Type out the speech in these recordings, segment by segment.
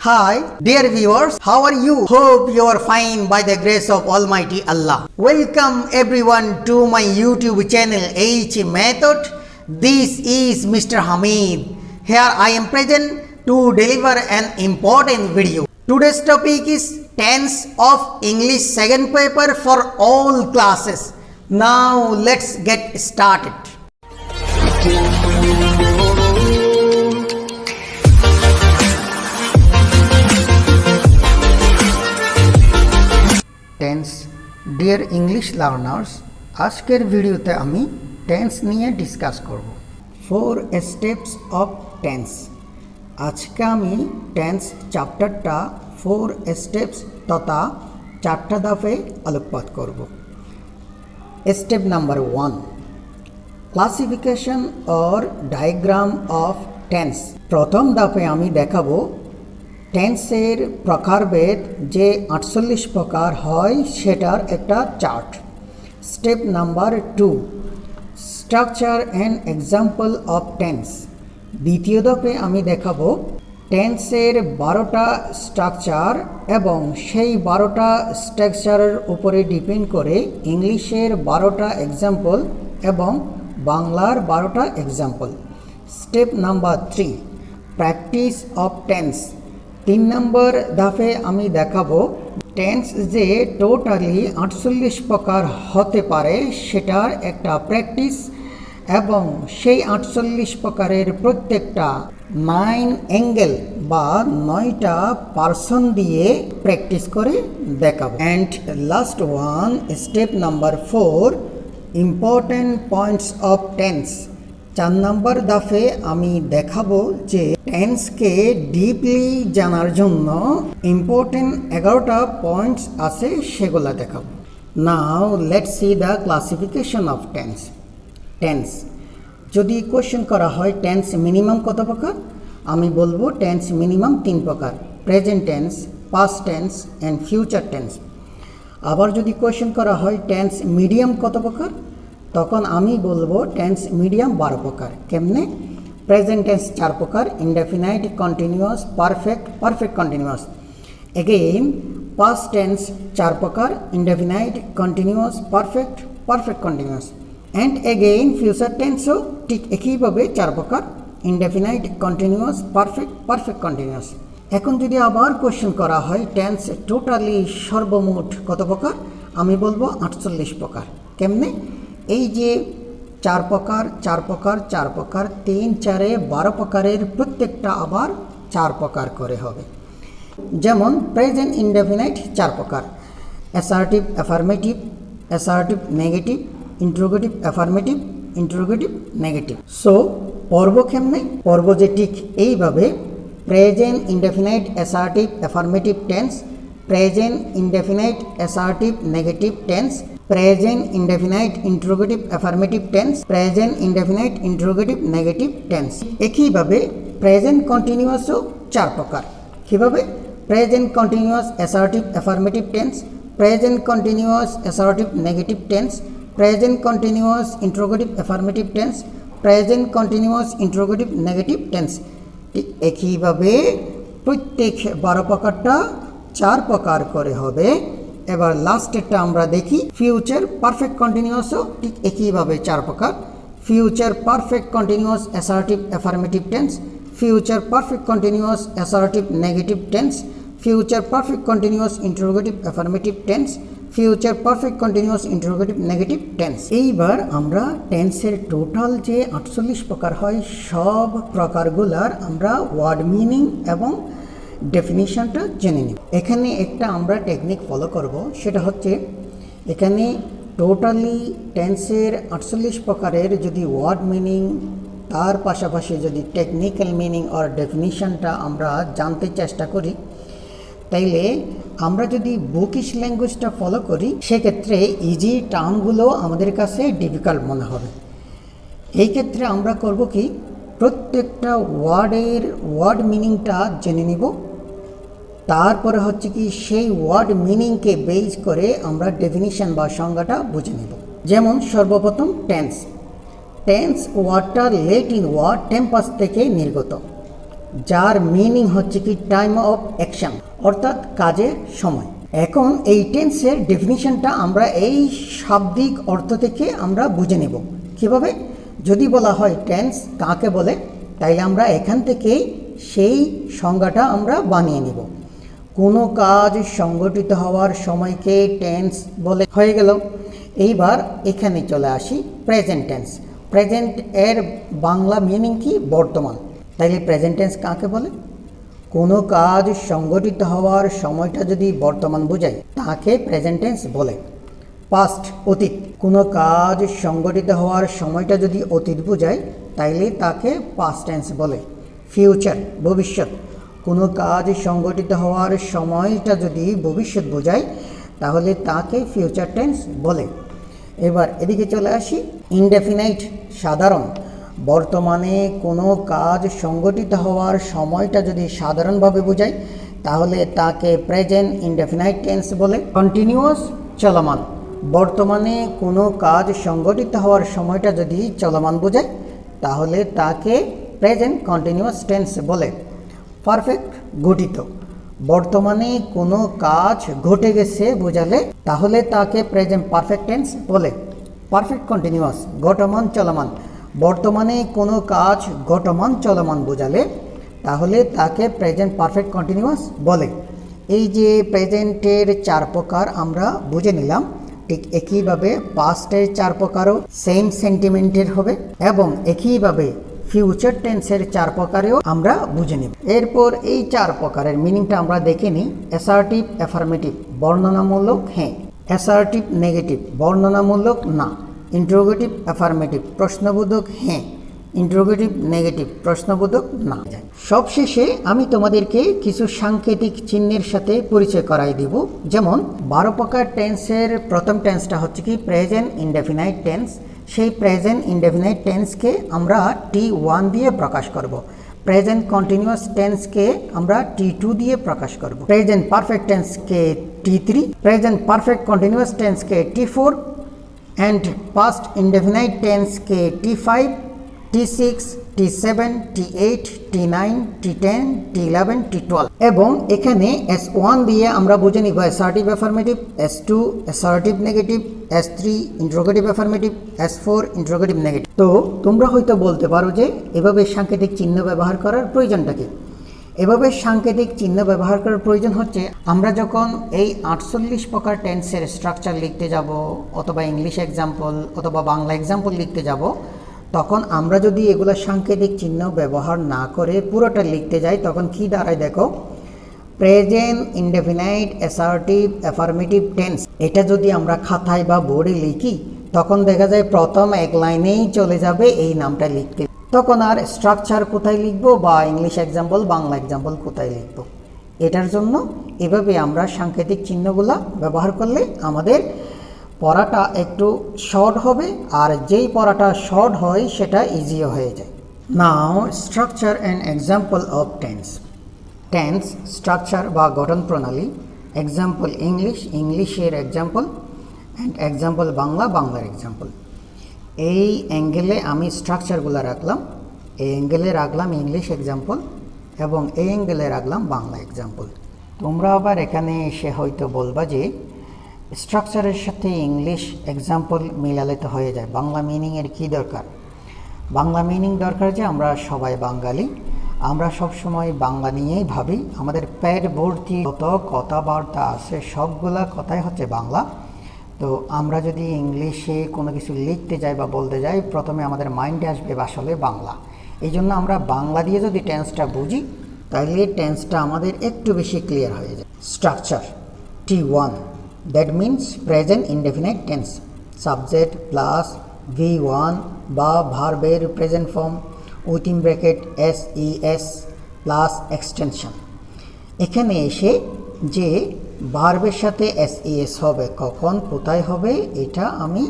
Hi, dear viewers, how are you? Hope you are fine by the grace of Almighty Allah. Welcome everyone to my YouTube channel H Method. This is Mr. Hamid. Here I am present to deliver an important video. Today's topic is tense of English second paper for all classes. Now let's get started. Tense dear English learners, আজকের ভিডিওতে আমি tense নিয়ে discuss করব। 4 steps of tense. আজকে আমি tense চ্যাপ্টারটা 4 steps তথা 4টা ধাপে আলোকপাত করব। Step number 1, classification or diagram of tense. প্রথম ধাপে আমি দেখাবো টেন্সের প্রকারভেদ যে 48 প্রকার হয় সেটার একটা chart. Step number 2, structure and example of tense. দ্বিতীয় ধাপে আমি দেখাবো টেন্সের 12টা স্ট্রাকচার এবং সেই 12টা স্ট্রাকচারের উপরে ডিপেন্ড করে ইংলিশের 12টা এক্সাম্পল এবং বাংলার 12টা example. Step number 3, practice of tense. 3 number ধাপে আমি দেখাবো টেন্স যে টোটালি 48 প্রকার হতে পারে সেটার একটা প্র্যাকটিস এবং সেই 48 প্রকারের প্রত্যেকটা 9 অ্যাঙ্গেল বা 9টা পার্সন দিয়ে প্র্যাকটিস করে দেখাবো। And last one, step number 4, important points of tense. 4 নম্বর ধাপে আমি দেখাবো যে টেন্সকে ডিপলি জানার জন্য ইম্পর্টেন্ট 11টা পয়েন্টস আছে, সেগুলো দেখাবো। Now let's see the classification of tense. Tense যদি কোয়েশ্চেন করা হয় টেন্স মিনিমাম কত প্রকার, আমি বলবো টেন্স মিনিমাম 3 প্রকার, present tense, past tense and future tense. আবার যদি কোয়েশ্চেন করা হয় টেন্স মিডিয়াম কত প্রকার, তখন আমি বলবো টেন্স মিডিয়াম 12 প্রকার। কেমনে? প্রেজেন্ট টেন্স 4 প্রকার, indefinite, continuous, perfect, perfect continuous. Again past tense 4 প্রকার, indefinite, continuous, perfect, perfect continuous. And again future টেন্সও ঠিক একইভাবে 4 প্রকার, indefinite, continuous, perfect, perfect continuous. এখন যদি আবার কোয়েশ্চেন করা হয় টেন্স টোটালি সর্বমোট কত প্রকার, আমি বলবো 48 প্রকার। কেমনে? এই যে 4 প্রকার 4 প্রকার 4 প্রকার 3 4 12 প্রকারের প্রত্যেকটা আবার 4 প্রকার করে হবে। যেমন প্রেজেন্ট ইনডেফিনাইট 4 প্রকার, assertive, affirmative, assertive negative, interrogative affirmative, interrogative negative. So পর্ব কেমনে? পর্ব যে ঠিক এইভাবে present indefinite assertive affirmative tense, present indefinite assertive negative tense, present indefinite interrogative affirmative tense, present indefinite interrogative negative tense. একইভাবে present কন্টিনিউয়াসও 4 প্রকার। কীভাবে? Present continuous assertive affirmative tense, present continuous assertive negative tense, present continuous interrogative affirmative tense, present continuous interrogative negative tense. ঠিক একইভাবে প্রত্যেক 12 প্রকারটা 4 প্রকার করে হবে। এবার লাস্টেরটা আমরা দেখি ফিউচার পারফেক্ট কন্টিনিউয়াসও ঠিক একইভাবে 4 প্রকার, future perfect continuous assertive affirmative tense, future perfect continuous assertive negative tense, future perfect continuous interrogative affirmative tense, future perfect continuous interrogative negative tense. এইবার আমরা টেন্সের টোটাল যে 48 প্রকার হয় সব প্রকারগুলার আমরা ওয়ার্ড মিনিং এবং ডেফিনিশনটা জেনে নিব। এখানে একটা আমরা টেকনিক ফলো করব, সেটা হচ্ছে এখানে টোটালি টেন্সের 48 প্রকারের যদি ওয়ার্ড মিনিং তার পাশাপাশি যদি টেকনিক্যাল মিনিং আর ডেফিনিশনটা আমরা জানতে চেষ্টা করি, তাইলে আমরা যদি বুকিশ ল্যাঙ্গুয়েজটা ফলো করি সেক্ষেত্রে ইজি টার্মগুলো আমাদের কাছে ডিফিকাল্ট মনে হবে। এই ক্ষেত্রে আমরা করব কি, প্রত্যেকটা ওয়ার্ডের ওয়ার্ড মিনিংটা জেনে নিব, তারপরে হচ্ছে কি সেই ওয়ার্ড মিনিংকে বেস করে আমরা ডেফিনিশন বা সংজ্ঞাটা বুঝে নেব। যেমন সর্বপ্রথম টেন্স। টেন্স ওয়ার্ডটা লেটিন ওয়ার্ড টেম্পাস থেকে নির্গত। যার মিনিং হচ্ছে কি টাইম অফ অ্যাকশন, অর্থাৎ কাজের সময়। এখন এই টেন্সের ডেফিনিশনটা আমরা এই শাব্দিক অর্থ থেকে আমরা বুঝে নেব। কিভাবে? যদি বলা হয় টেন্স কাকে বলে, তাইলে আমরা এখান থেকেই সেই সংজ্ঞাটা আমরা বানিয়ে নেব। কোনো কাজ সংগঠিত হওয়ার সময়কে টেন্স বলে, হয়ে গেল। এইবার এখানে চলে আসি প্রেজেন্ট টেন্স। প্রেজেন্ট এর বাংলা মিনিং কি? বর্তমান। তাইলে প্রেজেন্ট টেন্স কাকে বলে? কোনো কাজ সংগঠিত হওয়ার সময়টা যদি বর্তমান বোঝায় তাকে প্রেজেন্ট টেন্স বলে। পাস্ট অতীত, কোনো কাজ সংগঠিত হওয়ার সময়টা যদি অতীত বোঝায় তাইলে তাকে পাস্ট টেন্স বলে। ফিউচার ভবিষ্যৎ, কোনো কাজ সংগঠিত হওয়ার সময়টা যদি ভবিষ্যৎ বোঝায় তাহলে তাকে ফিউচার টেন্স বলে। এবার এদিকে চলে আসি ইনডেফিনাইট সাধারণ, বর্তমানে কোনো কাজ সংগঠিত হওয়ার সময়টা যদি সাধারণভাবে বোঝায় তাহলে তাকে প্রেজেন্ট ইনডেফিনাইট টেন্স বলে। কন্টিনিউয়াস চলমান, বর্তমানে কোনো কাজ সংগঠিত হওয়ার সময়টা যদি চলমান বোঝায় তাহলে তাকে প্রেজেন্ট কন্টিনিউয়াস টেন্স বলে। পারফেক্ট গঠিত, বর্তমানে কোনো কাজ ঘটে গেছে বোঝালে তাহলে তাকে প্রেজেন্ট পারফেক্ট টেন্স বলে। পারফেক্ট কন্টিনিউয়াস ঘটমান চলমান, বর্তমানে কোনো কাজ ঘটমান চলমান বোঝালে তাহলে তাকে প্রেজেন্ট পারফেক্ট কন্টিনিউয়াস বলে। এই যে প্রেজেন্টের 4 প্রকার আমরা বুঝে নিলাম, ঠিক একইভাবে পাস্টের 4 প্রকারও সেম সেন্টিমেন্টের হবে এবং একইভাবে ফিউচার টেন্সের 4 প্রকারেও আমরা বুঝে নিব। এরপর এই 4 প্রকারের মিনিংটা আমরা দেখে নিই। অ্যাসার্টিভ অ্যাফার্মেটিভ, বর্ণনামূলক হ্যাঁ। অ্যাসার্টিভ নেগেটিভ, বর্ণনামূলক না। ইন্টারোগেটিভ অ্যাফার্মেটিভ, প্রশ্নবোধক হ্যাঁ। ইন্টারোগেটিভ নেগেটিভ, প্রশ্নবোধক না। সবশেষে আমি তোমাদেরকে কিছু সাংকেতিক চিহ্নের সাথে পরিচয় করাই দিব। যেমন 12 প্রকার টেন্সের প্রথম টেন্সটা হচ্ছে কি প্রেজেন্ট ইনডেফিনাইট টেন্স। সেই প্রেজেন্ট ইনডেফিনাইট টেন্সকে আমরা T1 দিয়ে প্রকাশ করব। প্রেজেন্ট কন্টিনিউয়াস টেন্সকে আমরা T2 দিয়ে প্রকাশ করব। প্রেজেন্ট পারফেক্ট টেন্সকে T3, প্রেজেন্ট পারফেক্ট কন্টিনিউয়াস টেন্সকে T4 and past indefinite টেন্সকে T5, T6, T7, T8, T9, T10, T11, T12 এবং এখানে S1 দিয়ে আমরা বুঝে নিব assertive affirmative, S2 assertive negative, S3 interrogative affirmative, S4 interrogative negative. তো তোমরা হয়তো বলতে পারো যে এভাবে সাংকেতিক চিহ্ন ব্যবহার করার প্রয়োজনটা কি? এভাবে সাংকেতিক চিহ্ন ব্যবহার করার প্রয়োজন হচ্ছে আমরা যখন এই 48 প্রকার টেন্সের স্ট্রাকচার লিখতে যাব অথবা ইংলিশ এক্সাম্পল অথবা বাংলা এক্সাম্পল লিখতে যাব, তখন আমরা যদি এগুলো সাংকেতিক চিহ্ন ব্যবহার না করে পুরোটা লিখতে যাই তখন কি দাঁড়ায় দেখো, present indefinite assertive affirmative tense এটা যদি আমরা খাতায় বা বোর্ডে লিখি তখন দেখা যায় প্রথম এক লাইনেই চলে যাবে এই নামটা লিখতে। তখন আর স্ট্রাকচার কোথায় লিখবো বা ইংলিশ এক্সাম্পল বাংলা এক্সাম্পল কোথায় লিখবো? এটার জন্য এভাবে আমরা সাংকেতিক চিহ্নগুলো ব্যবহার করলে আমাদের পড়াটা একটু শর্ট হবে, আর যেই পড়াটা শর্ট হয় সেটা ইজিও হয়ে যায়। Now structure and example of tense. Tense structure বা গঠন প্রণালী। এক্সাম্পল ইংলিশ, ইংলিশের এক্সাম্পল, অ্যান্ড এক্সাম্পল বাংলা, বাংলার এক্সাম্পল। এই অ্যাঙ্গেলে আমি স্ট্রাকচারগুলো রাখলাম, এই অ্যাঙ্গেলে রাখলাম ইংলিশ এক্সাম্পল এবং এই অ্যাঙ্গেলে রাখলাম বাংলা এক্সাম্পল। তোমরা আবার এখানে এসে হয়তো বলবা যে স্ট্রাকচারের সাথে ইংলিশ এক্সাম্পল মিলালে তো হয়ে যায়, বাংলা মিনিংয়ের কী দরকার? বাংলা মিনিং দরকার যে আমরা সবাই বাঙালি, আমরা সবসময় বাংলা নিয়েই ভাবি, আমাদের পেট ভর্তি যত কথাবার্তা আছে সবগুলা কথাই হচ্ছে বাংলা। তো আমরা যদি ইংলিশে কোনো কিছু লিখতে যাই বা বলতে যাই প্রথমে আমাদের মাইন্ডে আসবে আসলে বাংলা। এই জন্য আমরা বাংলা দিয়ে যদি টেন্সটা বুঝি তাহলে টেন্সটা আমাদের একটু বেশি ক্লিয়ার হয়ে যায়। Structure T1, that means present indefinite tense, subject plus V1 বা ভার্বের present form within bracket SES plus extension. এখানে এসে যে ভার্বের সাথে SES হবে, কখন কোথায় হবে এটা আমি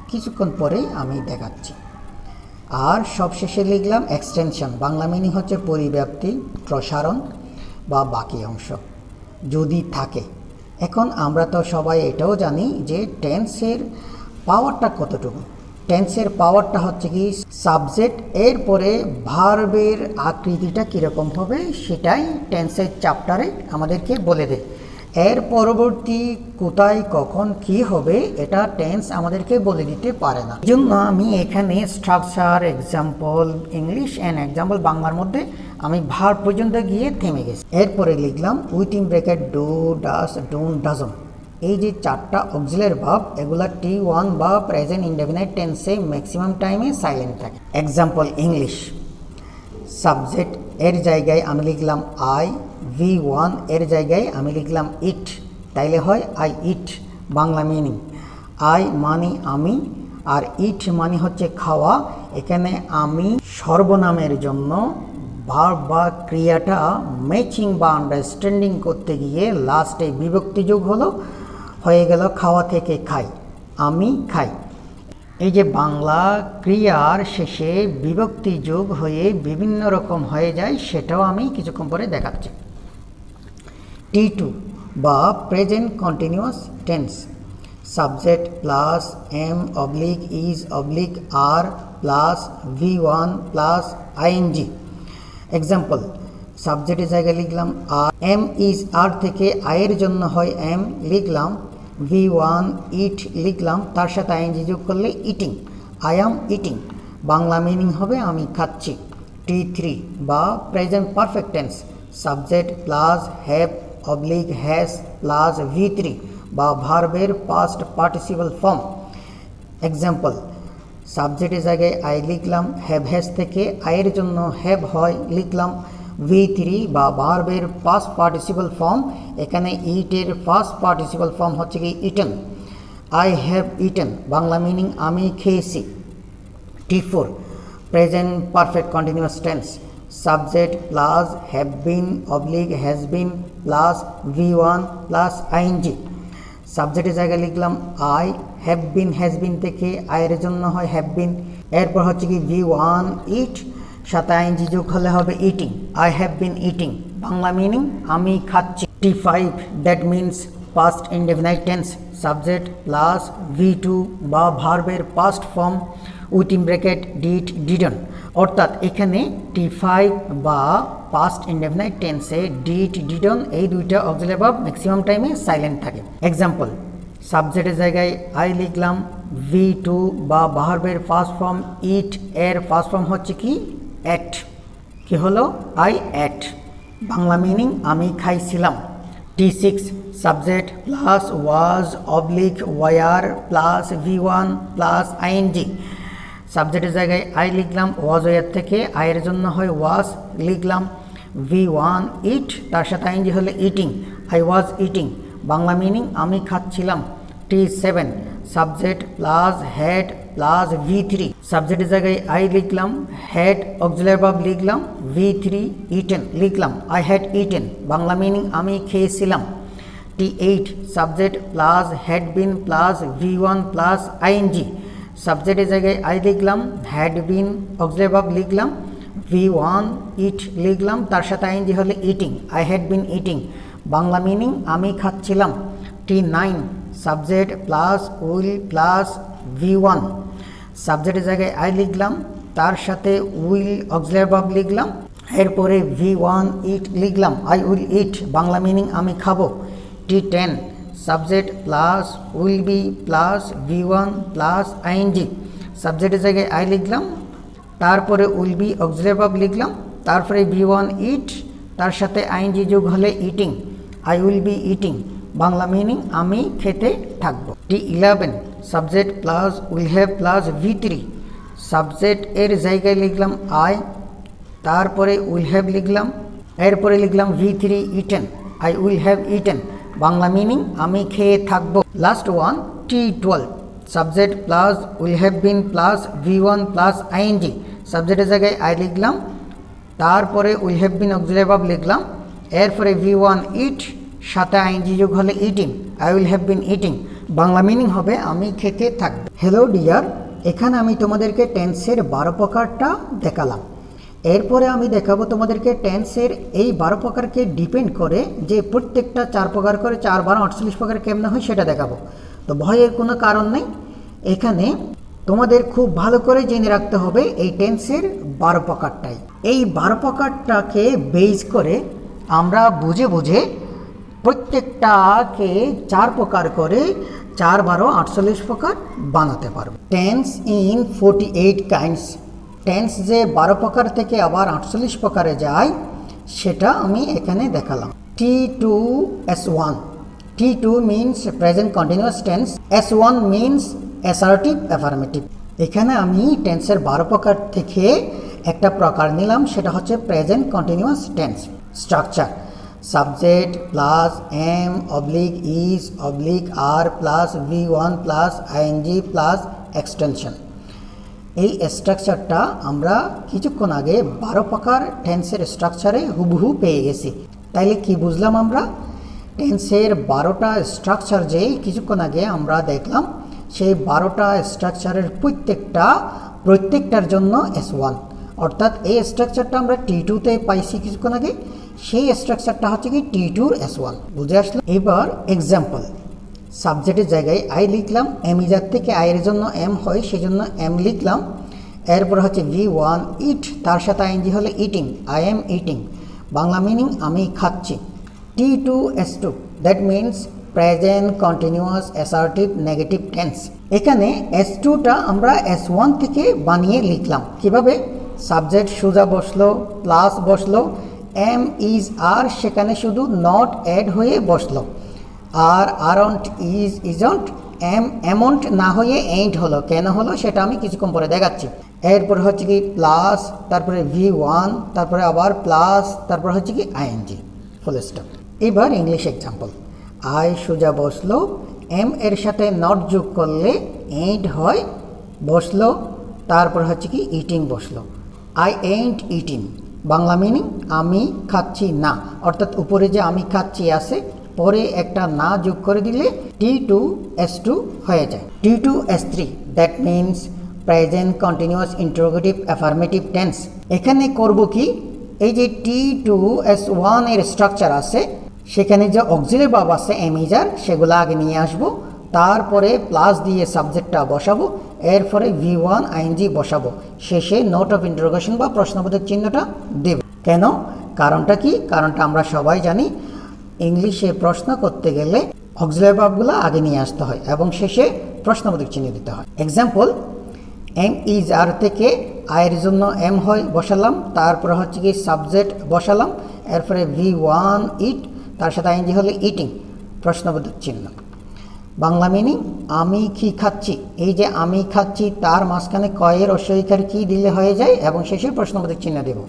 কিছুক্ষণ পরেই আমি দেখাচ্ছি। আর সবশেষে লিখলাম এক্সটেনশন, বাংলা মিনিং হচ্ছে পরিব্যাপ্তি, প্রসারণ বা বাকি অংশ যদি থাকে। এখন আমরা তো সবাই এটাও জানি যে টেন্সের পাওয়ারটা কতটুকু। টেন্সের পাওয়ারটা হচ্ছে কি সাবজেক্ট এর পরে ভার্বের আকৃতিটা কীরকম হবে সেটাই টেন্সের চ্যাপ্টারে আমাদেরকে বলে দেয়। এর পরবর্তী কোথায় কখন কি হবে এটা টেন্স আমাদেরকে বলে দিতে পারে না। এই জন্য আমি এখানে structure, example English and example বাংলার মধ্যে আমি ভার্ব পর্যন্ত গিয়ে থেমে গেছি। এরপরে লিখলাম within bracket do, does, don't, doesn't. এই যে চারটা অক্সিলারি ভার্ব এগুলা T1 বা প্রেজেন্ট ইনডেফিনাইট টেন্সে ম্যাক্সিমাম টাইমে সাইলেন্ট থাকে। এক্সাম্পল ইংলিশ, সাবজেক্ট এর জায়গায় আমি লিখলাম আই, V1 এর জায়গায় আমি লিখলাম ইট, তাইলে হয় I eat. Bangla meaning, I মানে আমি আর ইট মানে হচ্ছে খাওয়া। এখানে আমি সর্বনামের জন্য ভার্ব বা ক্রিয়াটা ম্যাচিং বা আন্ডারস্ট্যান্ডিং করতে গিয়ে লাস্টে বিভক্তি যোগ হলো, হয়ে গেল খাওয়া থেকে খাই, আমি খাই। এই যে বাংলা ক্রিয়ার শেষে বিভক্তি যোগ হয়ে বিভিন্ন রকম হয়ে যায় সেটাও আমি কিছুক্ষণ পরে দেখাচ্ছি। T2 বা present continuous tense, subject plus am oblique is oblique are plus V1 plus ING. Example, সাবজেক্টের জায়গায় লিখলাম আর, এম ইজ আর থেকে আয়ের জন্য হয় এম লিখলাম, V1 ইট লিখলাম, তার সাথে আইএনজি যোগ করলে eating, I am eating. Bangla meaning হবে আমি খাচ্ছি। T3 বা present perfect tense, subject plus have oblique has plus V3 বা ভার্বের পাস্ট পার্টিসিপল ফর্ম। এক্সাম্পল, সাবজেক্টের জায়গায় আই লিখলাম, হ্যাভ হ্যাজ থেকে আয়ের জন্য হ্যাভ হয় লিখলাম, V3 বা ভার্বের পাস্ট পার্টিসিপল ফর্ম। এখানে ইটের ফার্স্ট পার্টিসিপল ফর্ম হচ্ছে কি eaten, I have eaten. Bangla meaning আমি খেয়েছি। T4 present perfect continuous tense, subject plus have been oblique has been plus V1 plus ING. সাবজেক্টের জায়গায় লিখলাম I, have been has been থেকে আয়ের জন্য হয় হ্যাভ বিন, এরপর হচ্ছে কি V1 ইট, সাথে আইএনজি যোগ হলে হবে eating, I have been eating. Bangla meaning আমি খাচ্ছি। T5 that means past indefinite tense, subject plus V2 বা ভার্বের past form within bracket did, didn't. অর্থাৎ এখানে T5 বা পাস্ট ইনডেফিনাইট টেন্সে ডিড, ডিডন্ট এই দুইটা অক্সিলারি ভার্ব ম্যাক্সিমাম টাইমে সাইলেন্ট থাকে। এক্সাম্পল, সাবজেক্টের জায়গায় আই লিখলাম, V2 বা ভার্বের ফার্স্ট ফর্ম ইট এর ফার্স্ট ফর্ম হচ্ছে কি অ্যাট, কি হলো আই অ্যাট। বাংলা মিনিং আমি খাইছিলাম। T6 subject plus was oblique were plus V1 plus ING. সাবজেক্টের জায়গায় আই লিখলাম, ওয়াজ ওয়ার থেকে আয়ের জন্য হয় ওয়াজ লিখলাম, V1 ইট, তার সাথে আইএনজি হলে eating, I was eating. Bangla meaning আমি খাচ্ছিলাম। T7 subject plus had plus V3, সাবজেক্টের জায়গায় আই লিখলাম, হ্যাড অক্সিলারি ভার্ব লিখলাম, V3 ইটেন লিখলাম, I had eaten. Bangla meaning আমি খেয়েছিলাম। T8 subject plus had been plus V1 plus ING, সাবজেক্টের জায়গায় আই লিখলাম, হ্যাড বিন অক্সিলারি ভার্ব লিখলাম, V1 ইট লিখলাম, তার সাথে আইএনজি হলে eating, I had been eating. Bangla meaning আমি খাচ্ছিলাম। T9 subject plus will plus V1, সাবজেক্টের জায়গায় আই লিখলাম, তার সাথে উইল অক্সিলারি ভার্ব লিখলাম, এরপরে V1 ইট লিখলাম, I will eat. Bangla meaning আমি খাবো। T10 subject plus will be plus V1 plus ING, সাবজেক্টের জায়গায় আই লিখলাম, তারপরে উইল বি অক্সিলারি ভার্ব লিখলাম, তারপরে V1 ইট, তার সাথে আইএনজি যোগ হলে eating, I will be eating. Bangla meaning আমি খেতে থাকবো। T11 subject plus will have plus V3, subject এর জায়গায় লিখলাম আই, তারপরে উইল হ্যাভ লিখলাম, এরপরে লিখলাম V3 eaten, I will have eaten. Bangla meaning আমি খেয়ে থাকবো। Last one T12 subject plus will have been plus V1 plus ING, সাবজেক্টের জায়গায় আই লিখলাম, তারপরে will have been auxiliary verb লিখলাম, এরপরে V1 ইট, সাথে আইএনজি যোগ হলে eating, I will have been eating. Bangla meaning হবে আমি খেতে থাকবো। হ্যালো ডিয়ার, এখানে আমি তোমাদেরকে টেন্সের 12 প্রকারটা দেখালাম। এরপরে আমি দেখাবো তোমাদেরকে টেন্সের এই 12 প্রকারকে ডিপেন্ড করে যে প্রত্যেকটা 4 প্রকার করে 4 12 48 প্রকার কেমন হয় সেটা দেখাবো। তো ভয়ের কোনো কারণ নেই। এখানে তোমাদের খুব ভালো করে জেনে রাখতে হবে এই টেন্সের 12 প্রকারটাই। এই 12 প্রকারটাকে বেস করে আমরা বুঝে বুঝে প্রত্যেকটাকে 4 প্রকার করে 4 12 48 প্রকার বানাতে পারবো। Tense in 48 kinds. টেন্স যে 12 প্রকার থেকে আবার 48 প্রকারে যায় সেটা আমি এখানে দেখালাম। T2S1. T2 means present continuous tense. S1 means assertive affirmative. এখানে আমি টেন্সের 12 প্রকার থেকে একটা প্রকার নিলাম, সেটা হচ্ছে present continuous tense. Structure: subject plus am oblique is oblique are plus V1 plus ING plus extension. এই স্ট্রাকচারটা আমরা কিছুক্ষণ আগে 12 প্রকার টেন্সের স্ট্রাকচারে হুবহু পেয়ে গেছি। তাইলে কি বুঝলাম আমরা? টেন্সের 12টা স্ট্রাকচার যে কিছুক্ষণ আগে আমরা দেখলাম, সেই 12টা স্ট্রাকচারের প্রত্যেকটার জন্য S1, অর্থাৎ এই স্ট্রাকচারটা আমরা T2-তে পাইছি কিছুক্ষণ আগে, সেই স্ট্রাকচারটা হচ্ছে কি T2-র S1। বুঝে আসলো? এবার এক্সাম্পল: সাবজেক্টের জায়গায় আই লিখলাম, এম ইজার থেকে আয়ের জন্য এম হয় সেজন্য এম লিখলাম। এরপর হচ্ছে V1 ইট, তার সাথে আইএনজি হলে eating, I am eating. Bangla meaning আমি খাচ্ছি। T2S2, that means present continuous assertive negative tense. এখানে S2টা আমরা S1 থেকে বানিয়ে লিখলাম। কিভাবে? সাবজেক্ট সোজা বসলো, প্লাস বসলো, এম ইজ আর সেখানে শুধু নট অ্যাড হয়ে বসলো, আর আরন্ট ইজ ইজন্ট, এমন্ট না হয়ে এইন্ট হলো। কেন হলো সেটা আমি কিছুক্ষণ পরে দেখাচ্ছি। এরপর হচ্ছে কি প্লাস, তারপরে V1, তারপরে আবার প্লাস, তারপর হচ্ছে কি আইএনজি, ফুল স্টপ। এবার ইংলিশ এক্সাম্পল: আই সোজা বসলো, এম এর সাথে নট যোগ করলে এইন্ট হয়, বসলো, তারপর হচ্ছে কি ইটিং বসলো, I ain't eating. Bangla meaning আমি খাচ্ছি না, অর্থাৎ উপরে যে আমি খাচ্ছি আছে, পরে একটা না যোগ করে দিলে T2S2 হয়ে যায়। T2S3, that means present continuous interrogative affirmative tense. এখানে করব কি, এই যে T2S1 এর স্ট্রাকচার আছে, সেখানে যে অক্সিলারি ভার্ব আছে এমিজার, সেগুলো আগে নিয়ে আসবো, তারপরে প্লাস দিয়ে সাবজেক্টটা বসাবো, এরপরে V1 আইএনজি বসাবো, শেষে নোট অফ ইন্টারোগেশন বা প্রশ্নবোধক চিহ্নটা দেব। কেন? কারণটা কি? কারণটা আমরা সবাই জানি, ইংলিশে প্রশ্ন করতে গেলে অক্সিলারি ভার্বগুলো আগে নিয়ে আসতে হয় এবং শেষে প্রশ্নবোধক চিহ্ন দিতে হয়। এক্সাম্পল: এম ইজ আর থেকে আয়ের জন্য এম হয় বসালাম, তারপরে হচ্ছে কি সাবজেক্ট বসালাম, এরপরে V1 ইট, তার সাথে আইএনজি হলে ইটিং, প্রশ্নবোধক চিহ্ন। বাংলা মিনিং আমি কি খাচ্ছি, এই যে আমি খাচ্ছি তার মাঝখানে কয়ের অস্বীকার কি দিলে হয়ে যায় এবং শেষে প্রশ্নবোধক চিহ্ন দেব।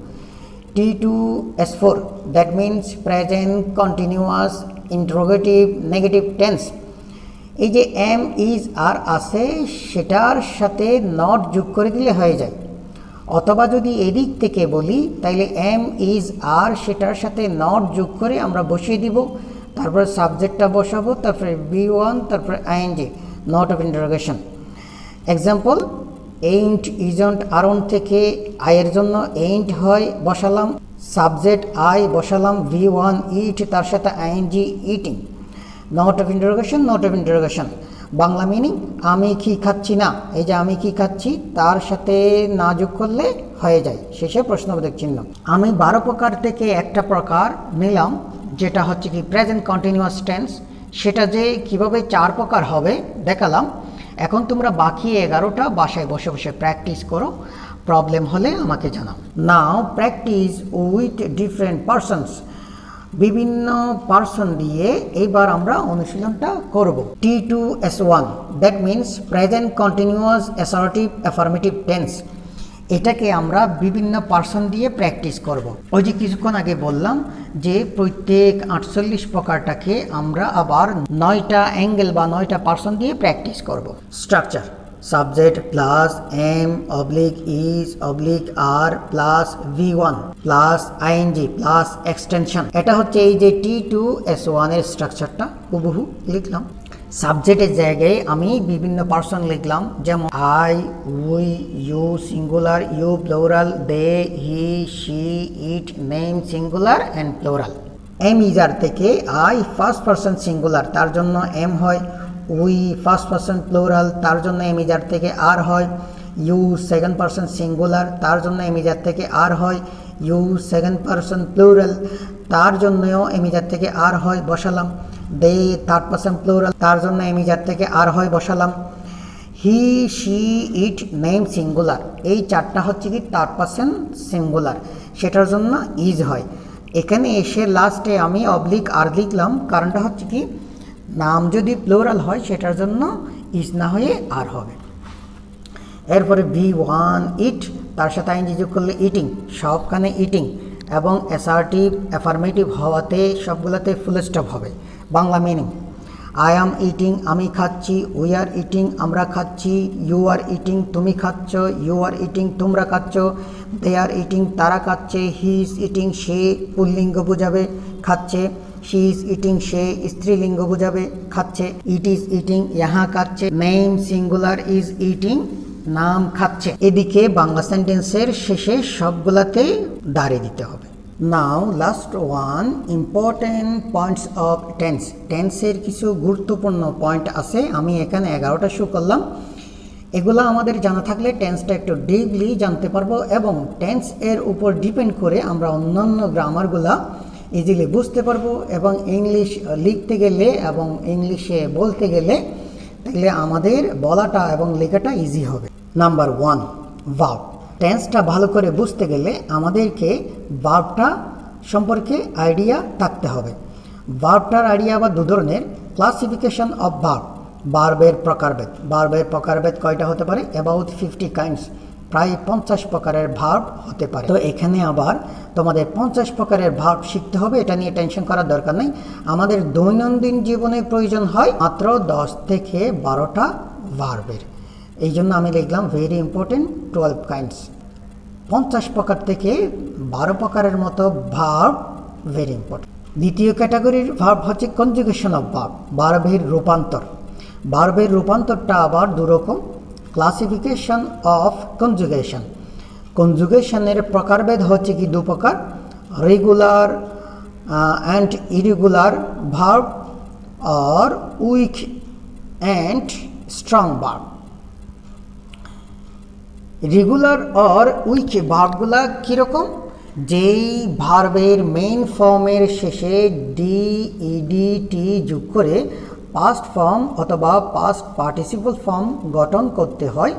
T2S4, that means present continuous interrogative negative tense. এই যে এম ইজ আর আছে, সেটার সাথে নট যোগ করে দিলে হয়ে যায়, অথবা যদি এদিক থেকে বলি তাইলে এম ইজ আর সেটার সাথে নট যোগ করে আমরা বসিয়ে দিব, তারপরে সাবজেক্টটা বসাবো, তারপরে V1, তারপরে ING, note of interrogation. Example: ain't isn't aren't থেকে আয়ের জন্য এইন্ট হয় বসালাম, সাবজেক্ট আই বসালাম, V1 ইট, তার সাথে ING eating, note of interrogation, note of interrogation. Bangla meaning আমি কি খাচ্ছি না, এই যে আমি কি খাচ্ছি তার সাথে না যোগ করলে হয়ে যায়, শেষে প্রশ্নবোধক চিহ্ন। আমি 12 প্রকার থেকে একটা প্রকার নিলাম, যেটা হচ্ছে কি প্রেজেন্ট কন্টিনিউয়াস টেন্স। সেটা যে কিভাবে 4 প্রকার হবে দেখালাম। এখন তোমরা বাকি 11টা বাসায় বসে বসে প্র্যাকটিস করো, প্রবলেম হলে আমাকে জানাও। নাও প্র্যাকটিস উইথ ডিফারেন্ট পারসনস। বিভিন্ন পার্সন দিয়ে এইবার আমরা অনুশীলনটা করব। T2S1, that means present continuous assertive affirmative tense. এটাকে আমরা বিভিন্ন পার্সন দিয়ে প্র্যাকটিস করব। ওই যে কিছুক্ষণ আগে বললাম যে প্রত্যেক 48 প্রকারটাকে আমরা আবার 9টা অ্যাঙ্গেল বা 9টা পার্সন দিয়ে প্র্যাকটিস করব। Structure: subject plus am oblique is oblique are plus V1 plus ING plus extension. এটা হচ্ছে এই যে T2S1 এর স্ট্রাকচারটা হুবহু লিখলাম। সাবজেক্টের জায়গায় আমি বিভিন্ন পার্সন লিখলাম, যেমন I, we, you singular, you plural, they, he, she, it, name singular and plural. Am is are থেকে আই ফার্স্ট পার্সন সিঙ্গুলার, তার জন্য এম হয়, উই ফার্স্ট পারসন প্লুরাল, তার জন্য এমিজার থেকে আর হয়। ইউ সেকেন্ড পারসন সিঙ্গুলার, তার জন্য এমিজার থেকে আর হয়। ইউ সেকেন্ড পারসন প্লুরাল, তার জন্যও এমিজার থেকে আর হয়, বসালাম। দে থার্ড পারসন প্লুরাল, তার জন্য এমিজার থেকে আর হয়, বসালাম। হি শি ইট নেম সিঙ্গুলার, এই চারটা হচ্ছে কি থার্ড পারসন সিঙ্গুলার, সেটার জন্য ইজ হয়। এখানে এসে লাস্টে আমি অবলিক আর লিখলাম, কারণটা হচ্ছে কি নাম যদি প্লুরাল হয় সেটার জন্য ইজ না হয়ে আর হবে। এরপরে ভি ওয়ান ইট, তার সাথে আইনজি যোগ করলে ইটিং, সবখানে ইটিং, এবং অ্যাসার্টিভ অ্যাফার্মেটিভ হওয়াতে সবগুলোতে ফুল স্টপ হবে। Bangla meaning, I am eating, আমি খাচ্ছি। উই আর ইটিং, আমরা খাচ্ছি। ইউ আর ইটিং, তুমি খাচ্ছ। ইউ আর ইটিং, তোমরা খাচ্ছ। দে আর ইটিং, তারা খাচ্ছে। হি ইজ ইটিং, সে পুল্লিঙ্গ বোঝাবে, খাচ্ছে। শি ইজ ইটিং, সে স্ত্রীলিঙ্গ বোঝাবে, খাচ্ছে। ইট ইজ ইটিং, ইহা খাচ্ছে। নেম সিঙ্গুলার, ইজ ইটিং, নাম খাচ্ছে। এদিকে বাংলা সেন্টেন্সের শেষে সবগুলাতে দাঁড়িয়ে দিতে হবে। Now last one, important points of tense. টেন্সের কিছু গুরুত্বপূর্ণ পয়েন্ট আছে, আমি এখানে 11টা শো করলাম। এগুলো আমাদের জানা থাকলে টেন্সটা একটু ডিপলি জানতে পারবো, এবং টেন্স এর উপর ডিপেন্ড করে আমরা অন্যান্য গ্রামারগুলা ইজিলি বুঝতে পারবো, এবং ইংলিশ লিখতে গেলে এবং ইংলিশে বলতে গেলে তাহলে আমাদের বলাটা এবং লেখাটা ইজি হবে। Number 1, verb. টেন্সটা ভালো করে বুঝতে গেলে আমাদেরকে ভার্বটা সম্পর্কে আইডিয়া থাকতে হবে। ভার্বটার আইডিয়া আবার দু ধরনের, ক্লাসিফিকেশন অফ ভার্ব, ভার্বের প্রকারভেদ। ভার্বের প্রকারভেদ কয়টা হতে পারে? অ্যাবাউট 50 কাইন্ডস, প্রায় 50 প্রকারের ভার্ব হতে পারে। তো এখানে আবার তোমাদের 50 প্রকারের ভার্ব শিখতে হবে, এটা নিয়ে টেনশন করার দরকার নেই। আমাদের দৈনন্দিন জীবনে প্রয়োজন হয় মাত্র 10 থেকে 12টা ভার্বের, এই জন্য আমি লিখলাম ভেরি ইম্পর্টেন্ট 12 কাইন্ডস। 50 প্রকার থেকে 12 প্রকারের মতো ভার্ব ভেরি ইম্পর্টেন্ট। দ্বিতীয় ক্যাটাগরির ভার্ব হচ্ছে কনজুগেশন অফ ভার্ব, ভার্বের রূপান্তর। ভার্বের রূপান্তরটা আবার দুরকম। ক্লাসিফিকেশন অফ কনজুগেশন, কনজুগেশনের প্রকারভেদ হচ্ছে কি দু প্রকার, রেগুলার অ্যান্ড ইরেগুলার ভার্ব আর weak and strong verb. Regular আর উইক ভার্বগুলা কীরকম? যেই ভার্বের মেইন ফর্মের শেষে ডি ইডি টি যোগ করে পাস্ট ফর্ম অথবা পাস্ট পার্টিসিপল ফর্ম গঠন করতে হয়,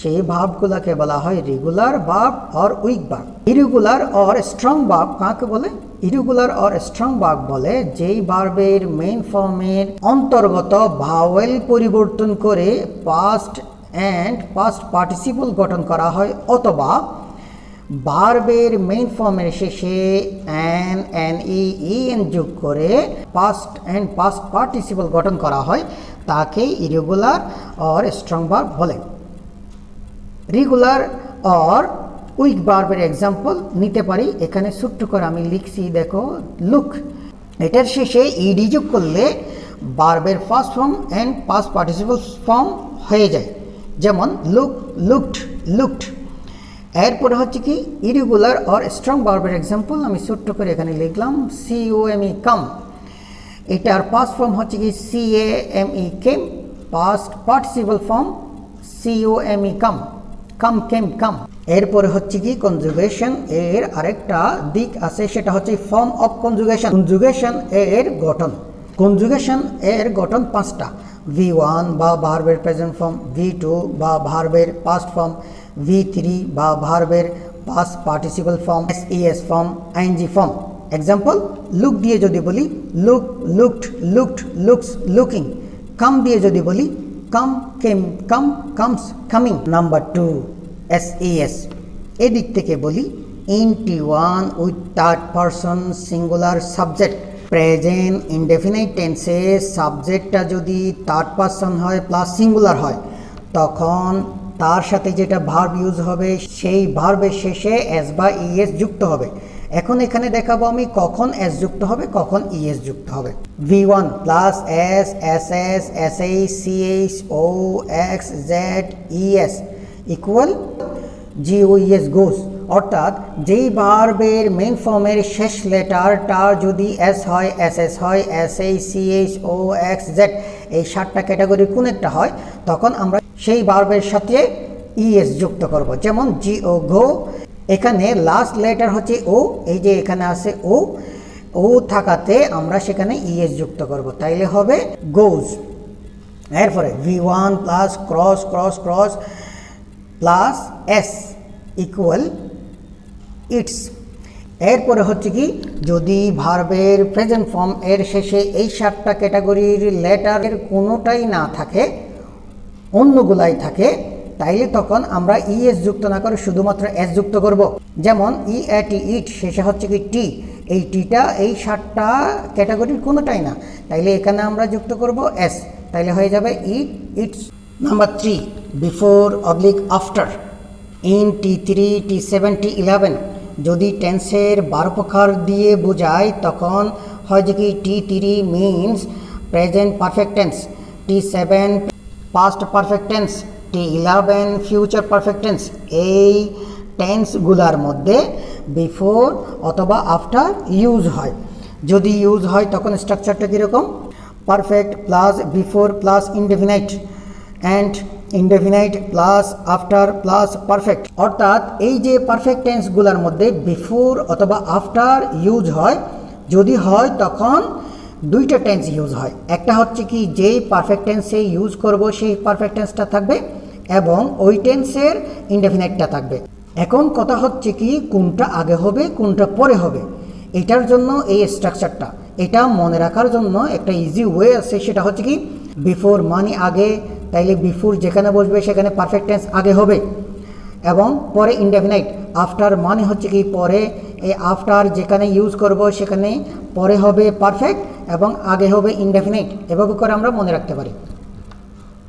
সেই ভার্বগুলোকে বলা হয় রেগুলার ভার্ব আর উইক ভার্ব। ইরেগুলার আর স্ট্রং ভার্ব কাকে বলে? ইরেগুলার আর স্ট্রং ভার্ব বলে যেই ভার্বের মেইন ফর্মের অন্তর্গত ভাওয়েল পরিবর্তন করে পাস্ট অ্যান্ড পাস্ট পার্টিসিপল গঠন করা হয়, অথবা ভার্বের মেইন ফর্মের শেষে অ্যান এন ই এন যোগ করে পাস্ট অ্যান্ড পাস্ট পার্টিসিপল গঠন করা হয়, তাকে ইরেগুলার আর স্ট্রং ভার্ব বলে। রেগুলার আর উইক ভার্বের এক্সাম্পল নিতে পারি, এখানে ছোট্ট করে আমি লিখছি, দেখো লুক, এটার শেষে ইডি যোগ করলে ভার্বের first form and past participle form হয়ে যায়, যেমন লুক, লুকড, লুকড। এরপরে হচ্ছে কি ইরেগুলার আর স্ট্রং ভার্বের এক্সাম্পল আমি ছোট্ট করে এখানে লিখলাম, সিওএমই কাম, এটার পাস্ট ফর্ম হচ্ছে কি সিএএমই কেম, পাস্ট পার্টিসিপল ফর্ম সিওএমই কাম, কাম কেম কাম। এরপরে হচ্ছে কি কনজুগেশন, এর আরেকটা দিক আছে, সেটা হচ্ছে ফর্ম অফ কনজুগেশন। কনজুগেশন এর গঠন, কনজুগেশন এর গঠন 5টা, V1 বা ভার্বের প্রেজেন্ট ফর্ম, V2 বা ভার্বের পাস্ট ফর্ম, V3 বা ভার্বের past participle form, SES form, ING form. Example, look দিয়ে যদি বলি look, looked, looked, looks, looking. Come দিয়ে যদি বলি come, came, come, comes, coming. Number 2, SES। এদিক থেকে বলি NT1 with third person singular subject. Present indefinite টেন্সে সাবজেক্টটা যদি থার্ড পারসন হয় প্লাস সিঙ্গুলার হয়, তখন তার সাথে যেটা ভার্ব ইউজ হবে সেই ভার্বের শেষে এস বা ইএস যুক্ত হবে। এখন এখানে দেখাবো আমি কখন এস যুক্ত হবে, কখন ইএস যুক্ত হবে। V1 plus S, SS, SH, CH, O, X, Z, ES equal GOES goes. অর্থাৎ যেই ভার্বের মেইন ফর্মের শেষ লেটারটা যদি এস হয়, এসএস হয়, SH, CH, O, X, Z এই 7টা ক্যাটাগরির কোন একটা হয় তখন আমরা সেই ভার্বের সাথে ইএস যুক্ত করব। যেমন জিও গো, এখানে লাস্ট লেটার হচ্ছে ও, এই যে এখানে আছে ও, ও থাকাতে আমরা সেখানে ইএস যুক্ত করব, তাইলে হবে গোজ। এরপরে V1 plus cross cross cross plus S equal it's. এরপরে হচ্ছে কি, যদি ভার্বের প্রেজেন্ট ফর্ম এর শেষে এই 7টা ক্যাটাগরির লেটারের কোনোটাই না থাকে, অন্যগুলাই থাকে, তাইলে তখন আমরা ইএস যুক্ত না করে শুধুমাত্র এস যুক্ত করব। যেমন ইএটি ইট, শেষে হচ্ছে কি টি, এই টিটা এই 7টা ক্যাটাগরির কোনোটাই না, তাইলে এখানে আমরা যুক্ত করব এস, তাইলে হয়ে যাবে ইট it's. Number 3, before oblique after in T3 T7 T11 যদি টেন্সের 12 প্রকার দিয়ে বোঝায় তখন হয় যে কি T3 means present perfect tense, T7 past perfect tense, T11 future perfect tense. এই টেন্সগুলার মধ্যে বিফোর অথবা আফটার ইউজ হয়। যদি ইউজ হয় তখন স্ট্রাকচারটা কীরকম, perfect plus before plus indefinite and indefinite plus after plus perfect. অর্থাৎ এই যে পারফেক্ট টেন্সগুলোর মধ্যে বিফোর অথবা আফটার ইউজ হয়, যদি হয় তখন দুইটা টেন্স ইউজ হয়। একটা হচ্ছে কি যেই পারফেক্ট টেন্সে ইউজ করব সেই পারফেক্ট টেন্সটা থাকবে এবং ওই টেন্সের ইনডেফিনাইটটা থাকবে। এখন কথা হচ্ছে কি কোনটা আগে হবে কোনটা পরে হবে, এটার জন্য এই স্ট্রাকচারটা, এটা মনে রাখার জন্য একটা ইজি ওয়ে আছে, সেটা হচ্ছে কি বিফোর মানে আগে, তাইলে বিফোর যেখানে বসবে সেখানে পারফেক্ট টেন্স আগে হবে, এবং পরে ইনডেফিনাইট। আফটার মানে হচ্ছে কি পরে, এই আফটার যেখানে ইউজ করব সেখানে পরে হবে পারফেক্ট এবং আগে হবে ইনডেফিনাইট। এভাবে করে আমরা মনে রাখতে পারি।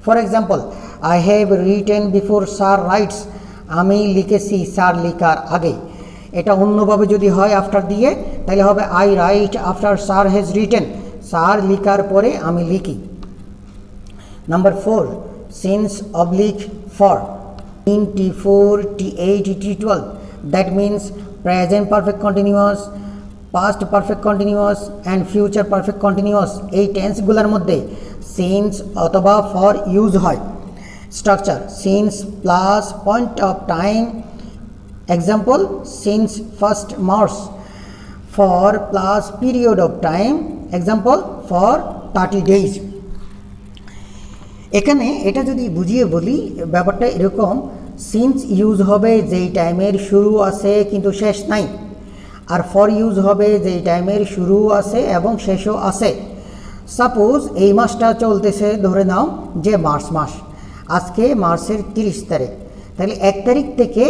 For example, I have written before sir rights, আমি লিখেছি স্যার লিখার আগে। এটা অন্যভাবে যদি হয় আফটার দিয়ে, তাহলে হবে I right after sir has written, sir লিখার পরে আমি লিখি। Number 4, since oblique for in T4 T8 T12, that means present perfect continuous, past perfect continuous and future perfect continuous। এই টেন্সগুলোর মধ্যে সিন্স অথবা ফর ইউজ হয়। Structure since plus point of time, example since 1st March, for plus period of time, example for 30 days। এখানে এটা যদি বুঝিয়ে বলি, ব্যাপারটা এরকম, সিন্স ইউজ হবে যেই টাইমের শুরু আছে কিন্তু শেষ নাই, আর ফর ইউজ হবে যেই টাইমের শুরু আছে এবং শেষও আছে। সাপোজ এই মাসটা চলতেছে, ধরে নাও যে মার্চ মাস, আজকে মার্চের 30 তারিখ, তাহলে 1 তারিখ থেকে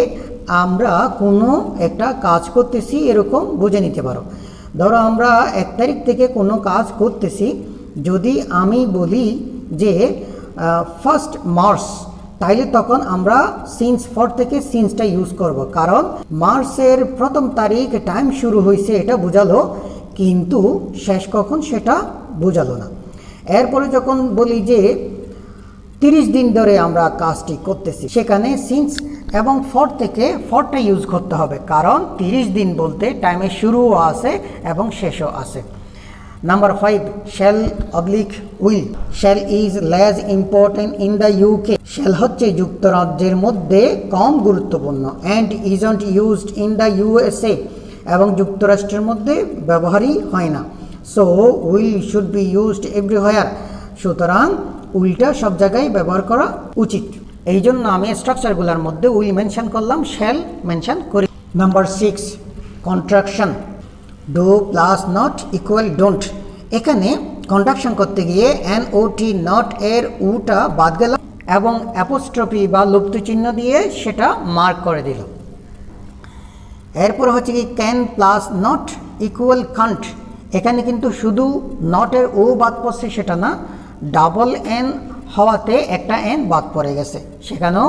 আমরা কোনো একটা কাজ করতেছি এরকম বুঝে নিতে পারো। ধরো আমরা 1 তারিখ থেকে কোনো কাজ করতেছি, যদি আমি বলি যে 1st March, তাইলে তখন আমরা সিন্স ফর থেকে সিন্সটা ইউজ করব, কারণ মার্চের 1ম তারিখ টাইম শুরু হয়েছে এটা বোঝালো, কিন্তু শেষ কখন সেটা বোঝালো না। এরপরে যখন বলি যে 30 দিন ধরে আমরা কাজটি করতেছি, সেখানে সিন্স এবং ফর থেকে ফরটা ইউজ করতে হবে, কারণ 30 দিন বলতে টাইমের শুরুও আছে এবং শেষও আছে। Number 5, shall oblique will. shall is less important in the UK, shall হচ্ছে যুক্তরাজ্যের মধ্যে কম গুরুত্বপূর্ণ, and isn't used in the USA, এবং যুক্তরাষ্ট্রের মধ্যে ব্যবহারই হয় না। so will should be used everywhere, সুতরাং উইলটা সব জায়গায় ব্যবহার করা উচিত। এই জন্য আমি স্ট্রাকচারগুলোর মধ্যে উইল মেনশন করলাম, shall মেনশন করি। Number 6, contraction, do plus not equal don't. এখানে কন্ট্রাকশন করতে গিয়ে NOT নট এর উটা বাদ গেল এবং অ্যাপোস্ট্রফি বা লুপ্ত চিহ্ন দিয়ে সেটা মার্ক করে দিল। এরপর হচ্ছে কি can plus not equal can't. এখানে কিন্তু শুধু নটের ও বাদ পড়ছে সেটা না, ডাবল এন হওয়াতে একটা এন বাদ পড়ে গেছে, সেখানেও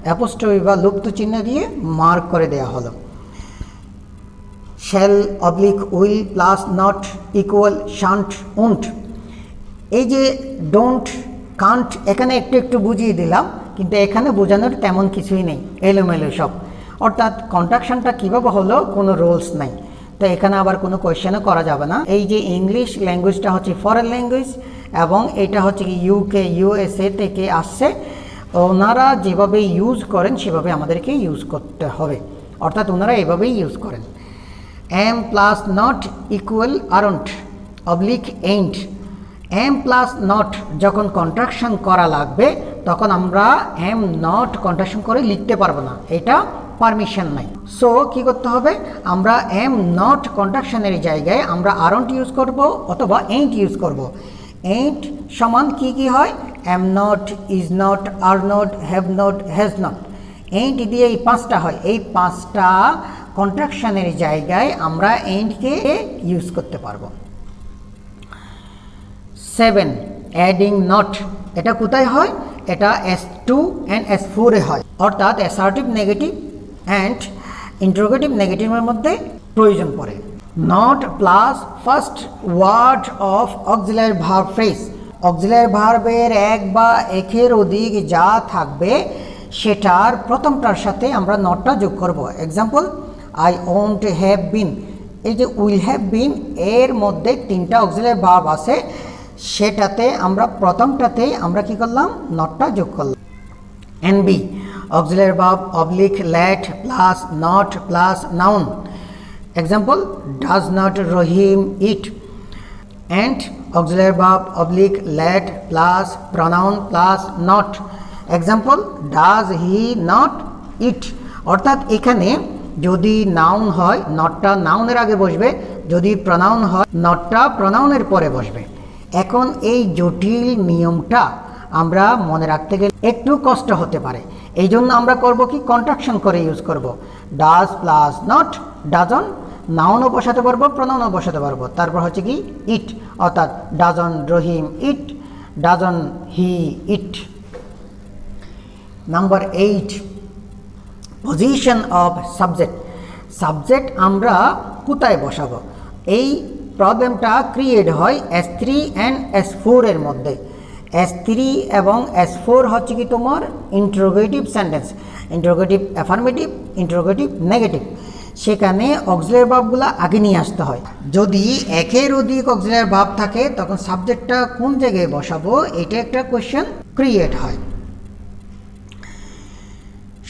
অ্যাপোস্ট্রফি বা লুপ্ত চিহ্ন দিয়ে মার্ক করে দেওয়া হলো। shall oblique will plus not equal shunt won't. এই যে ডোন্ট কান্ট এখানে একটু একটু বুঝিয়ে দিলাম, কিন্তু এখানে বোঝানোর তেমন কিছুই নেই, এলোমেলো সব। অর্থাৎ কন্ট্রাকশনটা কীভাবে হলো কোনো রুলস নাই, তো এখানে আবার কোনো কোয়েশ্চেনও করা যাবে না। এই যে ইংলিশ ল্যাঙ্গুয়েজটা হচ্ছে ফরেন ল্যাঙ্গুয়েজ এবং এটা হচ্ছে কি ইউকে ইউএসএ থেকে আসছে, ওনারা যেভাবে ইউজ করেন সেভাবে আমাদেরকে ইউজ করতে হবে, অর্থাৎ ওনারা এভাবেই ইউজ করেন। Am plus not equal aren't oblique ain't. Am plus not যখন কন্ট্রাকশন করা লাগবে তখন আমরা এম নট কন্ট্রাকশন করে লিখতে পারবো না, এটা পারমিশন নাই। সো কি করতে হবে, আমরা এম নট কন্ট্রাকশনের জায়গায় আমরা আরন্ট ইউজ করব অথবা এইন্ট ইউজ করব। এইন্ট সমান কি কি হয়, am not, is not, are not, have not, has not. Ain't দিয়ে এই পাঁচটা হয়, এই পাঁচটা কন্ট্রাকশনের জায়গায় আমরা এইন্টকে ইউজ করতে পারবো। 7 অ্যাডিং নট, এটা কোথায় হয়, এটা S2 and S4 এ হয়, অর্থাৎ অ্যাসার্টিভ নেগেটিভ অ্যান্ড ইন্টারোগেটিভ নেগেটিভের মধ্যে প্রয়োজন পড়ে। Not plus first word of auxiliary verb phrase, auxiliary ভার্বের এক বা একের অধিক যা থাকবে সেটার প্রথমটার সাথে আমরা নটটা যোগ করব। Example, I won't have been, এই যে উইল হ্যাভ বিন এর মধ্যে তিনটা অক্সিলারি ভার্ব আছে, সেটাতে আমরা প্রথমটাতেই আমরা কি করলাম, নটটা যোগ করলাম। NB auxiliary verb oblique let plus not plus noun. Example, does not Rahim eat, and auxiliary verb oblique let plus pronoun plus not. Example, does he not eat. অর্থাৎ এখানে যদি নাউন হয় নটটা নাউনের আগে বসবে, যদি প্রনাউন হয় নটটা প্রনাউনের পরে বসবে। এখন এই জটিল নিয়মটা আমরা মনে রাখতে গেলে একটু কষ্ট হতে পারে, এই জন্য আমরা করব কি, কন্ট্রাকশন করে ইউজ করব। ডাজ প্লাস নট, ডাজন, নাউনও বসাতে পারবো প্রনাউনও বসাতে পারবো, তারপর হচ্ছে কি ইট, অর্থাৎ doesn't Rahim it, doesn't he it. Number 8 position of subject. Subject আমরা কোথায় বসাবো, এই প্রবলেমটা ক্রিয়েট হয় S3 অ্যান্ড S4 এর মধ্যে। S3 এবং S4 হচ্ছে কি তোমার interrogative sentence, interrogative affirmative, interrogative negative, সেখানে অক্সিলারি ভার্বগুলো আগে নিয়ে আসতে হয়। যদি একের অধিক অক্সিলারি ভার্ব থাকে তখন সাবজেক্টটা কোন জায়গায় বসাবো, এটা একটা কোয়েশ্চেন ক্রিয়েট হয়।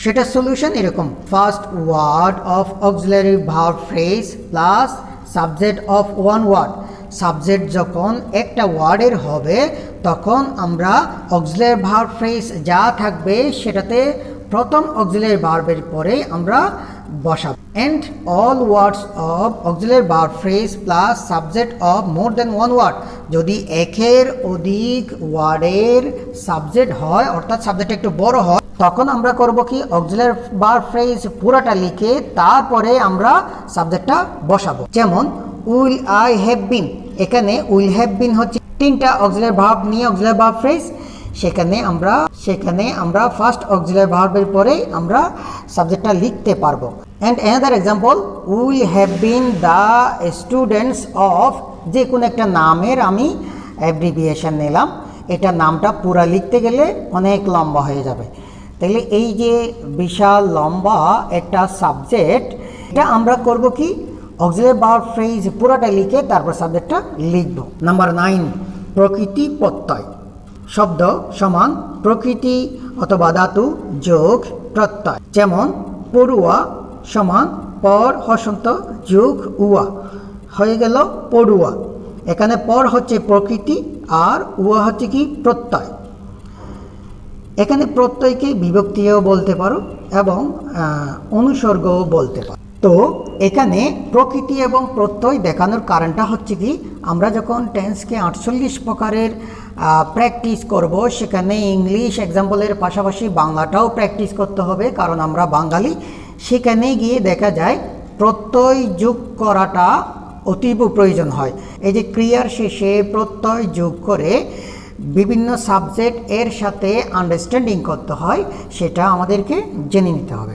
সেটা সলিউশন এরকম, first word of auxiliary verb phrase plus subject of one word. সাবজেক্ট যখন একটা ওয়ার্ডের হবে তখন আমরা অক্সিলারি ভার্ব ফ্রেজ যা থাকবে সেটাতে প্রথম অক্সিলারি ভার্বের পরে আমরা বসাবো। And all words of auxiliary verb phrase plus subject of more than one word. যদি একের অধিক ওয়ার্ডের সাবজেক্ট হয়, অর্থাৎ সাবজেক্ট একটু বড় হয়, তখন আমরা করব কি, অক্সিলারি ভার্ব ফ্রেজ পুরাটা লিখে তারপরে আমরা সাবজেক্টটা বসাবো। যেমন উইল আই হ্যাভ বিন, এখানে উইল হ্যাভ বিন হচ্ছে তিনটা অক্সিলারি ভার্ব নিয়ে অক্সিলারি ভার্ব ফ্রেজ, সেখানে আমরা ফার্স্ট অক্সিলারি ভার্বের পরে আমরা সাবজেক্টটা লিখতে পারবো। And another example, will have been the students of, যে কোনো একটা নামের আমি অ্যাব্রিভিয়েশন নিলাম, এটা নামটা পুরা লিখতে গেলে অনেক লম্বা হয়ে যাবে, তাহলে এই যে বিশাল লম্বা একটা সাবজেক্ট, এটা আমরা করব কি, অক্সিলারি ভার্ব ফ্রেজ পুরাটা লিখে তারপর সাবজেক্টটা লিখব। নাম্বার 9 প্রকৃতি প্রত্যয়। শব্দ সমান প্রকৃতি অথবা ধাতু যোগ প্রত্যয়। যেমন পড়ুয়া সমান পর হসন্ত যোগ উয়া, হয়ে গেল পড়ুয়া। এখানে পর হচ্ছে প্রকৃতি আর উয়া হচ্ছে কি প্রত্যয়। এখানে প্রত্যয়কে বিভক্তিও বলতে পারো এবং অনুসর্গও বলতে পারো। তো এখানে প্রকৃতি এবং প্রত্যয় দেখানোর কারণটা হচ্ছে কি, আমরা যখন টেন্সকে 48 প্রকারের প্র্যাকটিস করব, সেখানে ইংলিশ এক্সাম্পলের পাশাপাশি বাংলাটাও প্র্যাকটিস করতে হবে, কারণ আমরা বাঙালি। সেখানে গিয়ে দেখা যায় প্রত্যয় যোগ করাটা অতীব প্রয়োজন হয়। এই যে ক্রিয়ার শেষে প্রত্যয় যোগ করে বিভিন্ন সাবজেক্ট এর সাথে আন্ডারস্ট্যান্ডিং করতে হয়, সেটা আমাদেরকে জেনে নিতে হবে।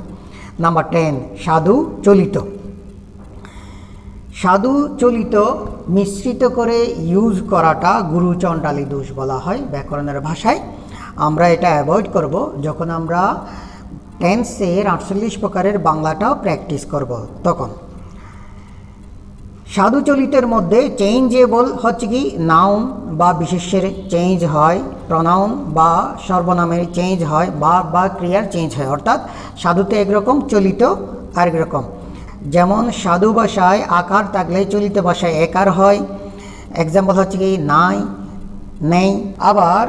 নাম্বার 10 সাধু চলিত। সাধু চলিত মিশ্রিত করে ইউজ করাটা গুরু চণ্ডালী দোষ বলা হয় ব্যাকরণের ভাষায়। আমরা এটা অ্যাভয়েড করব যখন আমরা টেন্সের 48 প্রকারের বাংলাটাও প্র্যাকটিস করব তখন। সাধু চলিতের মধ্যে চেঞ্জেবল হচ্ছে কি নাউন বা বিশেষ্যের চেঞ্জ হয়, প্রনাউন বা সর্বনামের চেঞ্জ হয়, বা ক্রিয়ার চেঞ্জ হয়। অর্থাৎ সাধুতে একরকম, চলিত আরেক রকম। যেমন সাধু ভাষায় আকার থাকলে চলিত ভাষায় একার হয়। এক্সাম্পল হচ্ছে কি নাই, নেই। আবার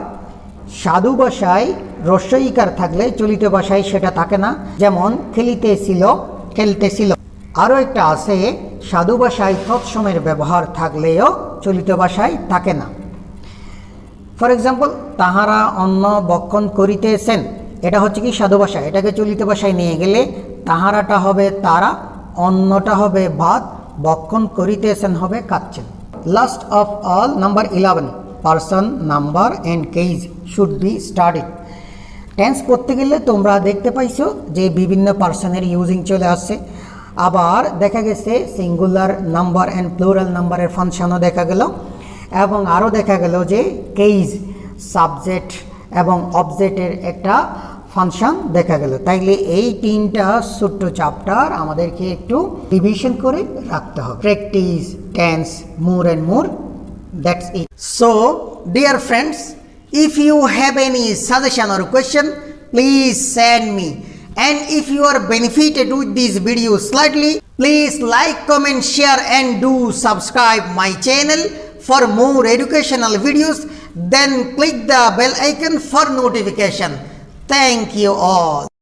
সাধু ভাষায় হ্রস্ব ইকার থাকলে চলিত ভাষায় সেটা থাকে না। যেমন খেলিতেছিল, খেলতেছিল। আরও একটা আছে, সাধু ভাষায় তৎসমের ব্যবহার থাকলেও চলিত ভাষায় থাকে না। ফর এক্সাম্পল, তাহারা অন্ন বক্ষণ করিতেছেন, এটা হচ্ছে কি সাধু ভাষা। এটাকে চলিত ভাষায় নিয়ে গেলে তাহারাটা হবে তারা, অন্নটা হবে ভাত, বক্ষণ করিতেছেন হবে খাচ্ছেন। Last of all, number 11, person, number and case should be studied. Tense পড়তে গেলে তোমরা দেখতে পাইছো যে বিভিন্ন পার্সনের ইউজিং চলে আসছে। আবার দেখা গেছে সিঙ্গুলার নাম্বার অ্যান্ড প্লুরাল নাম্বারের ফাংশনও দেখা গেল, এবং আরও দেখা গেল যে কেস, সাবজেক্ট এবং অবজেক্টের একটা ফাংশন দেখা গেল। তাইলে এই তিনটা ছোট্ট চ্যাপ্টার আমাদেরকে একটু রিভিশন করে রাখতে হবে। Practice tense more and more, that's it. So dear friends, if you have any suggestion or question, please send me. And if you are benefited with this video slightly, please like, comment, share and do subscribe my channel for more educational videos. Then click the bell icon for notification. Thank you all.